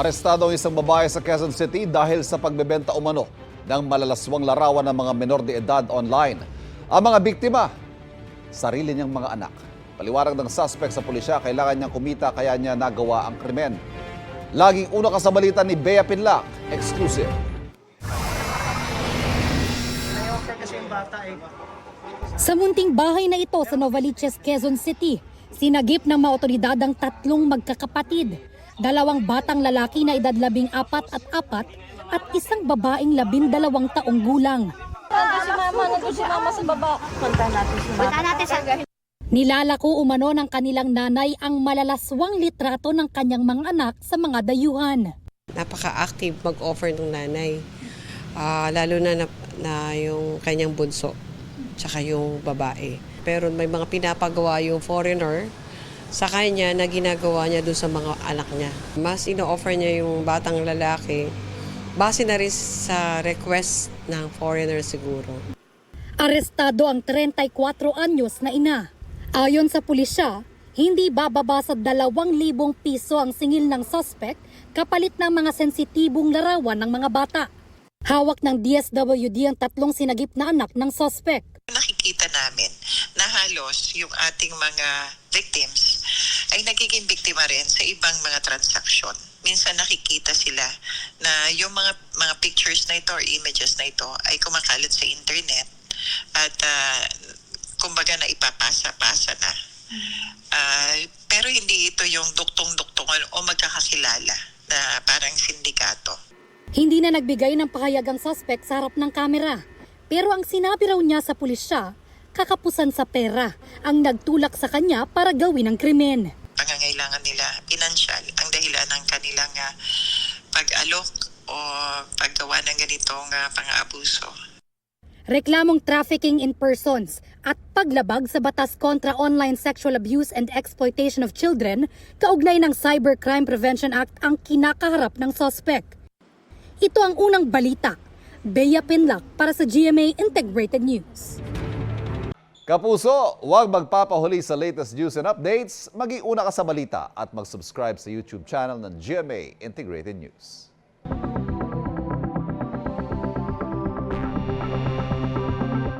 Arestado ang isang babae sa Quezon City dahil sa pagbebenta umano ng malalaswang larawan ng mga menor de edad online. Ang mga biktima, sarili niyang mga anak. Paliwanag ng suspect sa pulisya, kailangan niyang kumita kaya niya nagawa ang krimen. Laging una ka sa balita ni Bea Pinlac, exclusive. Sa munting bahay na ito sa Novaliches, Quezon City, sinagip ng mga otoridad ang tatlong magkakapatid. Dalawang batang lalaki na edad 14 at 4 at isang babaeng 12 taong gulang. Nandun si mama sa baba. Punta natin sa Nilalako umano ng kanilang nanay ang malalaswang litrato ng kanyang mga anak sa mga dayuhan. Napaka-active mag-offer ng nanay, lalo na yung kanyang bunso, tsaka yung babae. Pero may mga pinapagawa yung foreigner sa kanya na ginagawa niya doon sa mga anak niya. Mas ino-offer niya yung batang lalaki, base na rin sa request ng foreigner siguro. Arestado ang 34 anyos na ina. Ayon sa pulisya, hindi bababa sa 2,000 piso ang singil ng suspect kapalit ng mga sensitibong larawan ng mga bata. Hawak ng DSWD ang tatlong sinagip na anak ng suspect. Nakikita namin na halos yung ating mga victims ay nagiging biktima rin sa ibang mga transaksyon. Minsan nakikita sila na yung mga pictures na ito or images na ito ay kumakalat sa internet at kumbaga na ipapasa-pasa na. Pero hindi ito yung duktong-duktongan o magkakakilala na parang sindikato. Hindi na nagbigay ng pahayag ang suspect sa harap ng kamera. Pero ang sinabi raw niya sa pulisya, kakapusan sa pera ang nagtulak sa kanya para gawin ang krimen. Pangangailangan nila, pinansyal, ang dahilan ng kanilang pag-alok o paggawa ng ganitong pang-aabuso. Reklamong trafficking in persons at paglabag sa batas kontra online sexual abuse and exploitation of children, kaugnay ng Cybercrime Prevention Act ang kinakaharap ng suspect. Ito ang unang balita. Bea Pinlac para sa GMA Integrated News. Kapuso, huwag magpapahuli sa latest news and updates. Maging una ka sa balita at mag-subscribe sa YouTube channel ng GMA Integrated News.